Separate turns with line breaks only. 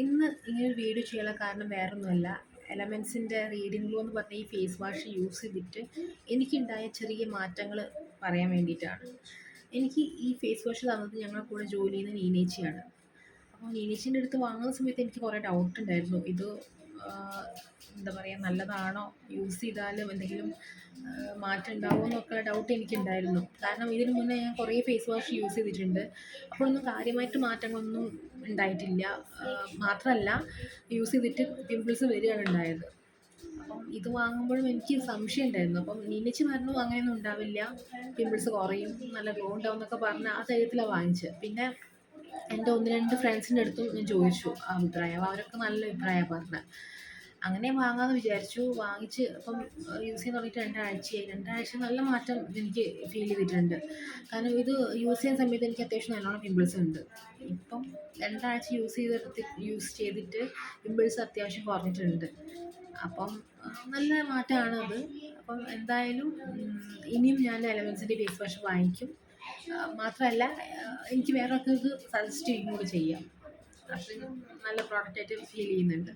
ഇന്ന് ഇങ്ങനൊരു വീഡിയോ ചെയ്യാനുള്ള കാരണം വേറൊന്നുമല്ല. എലമെൻസിൻ്റെ റീഡിംഗ് ഗ്ലോ എന്ന് പറഞ്ഞ ഈ ഫേസ് വാഷ് യൂസ് ചെയ്തിട്ട് എനിക്കുണ്ടായ ചെറിയ മാറ്റങ്ങൾ പറയാൻ വേണ്ടിയിട്ടാണ്. എനിക്ക് ഈ ഫേസ് വാഷ് തന്നത് ഞങ്ങളുടെ കൂടെ ജോലി ചെയ്യുന്ന നീനേച്ചിയാണ്. അപ്പോൾ നീനേച്ചീൻ്റെ അടുത്ത് വാങ്ങുന്ന സമയത്ത് എനിക്ക് കുറേ ഡൗട്ടുണ്ടായിരുന്നു. ഇത് എന്താ പറയുക, നല്ലതാണോ, യൂസ് ചെയ്താലും എന്തെങ്കിലും മാറ്റം ഉണ്ടാവുമോ എന്നൊക്കെയുള്ള ഡൗട്ട് എനിക്കുണ്ടായിരുന്നു. കാരണം ഇതിന് മുന്നേ ഞാൻ കുറേ ഫേസ് വാഷ് യൂസ് ചെയ്തിട്ടുണ്ട്. അപ്പോഴൊന്നും കാര്യമായിട്ട് മാറ്റങ്ങളൊന്നും ഉണ്ടായിട്ടില്ല. മാത്രമല്ല, യൂസ് ചെയ്തിട്ട് പിമ്പിൾസ് വരികയാണ് ഉണ്ടായത്. അപ്പം ഇത് വാങ്ങുമ്പോഴും എനിക്ക് സംശയം ഉണ്ടായിരുന്നു. അപ്പം നീനച്ചി പറഞ്ഞു അങ്ങനെയൊന്നും ഉണ്ടാവില്ല, പിമ്പിൾസ് കുറയും, നല്ല ഗ്ലോ ഉണ്ടാവും എന്നൊക്കെ പറഞ്ഞ് ആ ധൈര്യത്തിലാണ് വാങ്ങിച്ചത്. പിന്നെ എൻ്റെ ഒന്ന് രണ്ട് ഫ്രണ്ട്സിൻ്റെ അടുത്തും ഞാൻ ചോദിച്ചു അഭിപ്രായം. അവരൊക്കെ നല്ല അഭിപ്രായമാണ് പറഞ്ഞത്. അങ്ങനെ വാങ്ങാമെന്ന് വിചാരിച്ചു. വാങ്ങിച്ച് അപ്പം യൂസ് ചെയ്യാൻ തുടങ്ങിയിട്ട് 2 ആഴ്ചയായി. 2 ആഴ്ച നല്ല മാറ്റം എനിക്ക് ഫീൽ ചെയ്തിട്ടുണ്ട്. കാരണം ഇത് യൂസ് ചെയ്യുന്ന സമയത്ത് എനിക്ക് അത്യാവശ്യം നല്ലോണം പിമ്പിൾസ് ഉണ്ട്. ഇപ്പം 2 ആഴ്ച യൂസ് ചെയ്തിട്ട് പിമ്പിൾസ് അത്യാവശ്യം കുറഞ്ഞിട്ടുണ്ട്. അപ്പം നല്ല മാറ്റമാണത്. അപ്പം എന്തായാലും ഇനിയും ഞാൻ എലമെൻസിൻ്റെ ഫേസ് വാഷ് വാങ്ങിക്കും. മാത്രമല്ല, എനിക്ക് വേറെ ആൾക്ക് ഇത് സജസ്റ്റ് ചെയ്യുകയും കൂടി ചെയ്യാം. അത്രയും നല്ല പ്രോഡക്റ്റായിട്ട് ഫീൽ ചെയ്യുന്നുണ്ട്.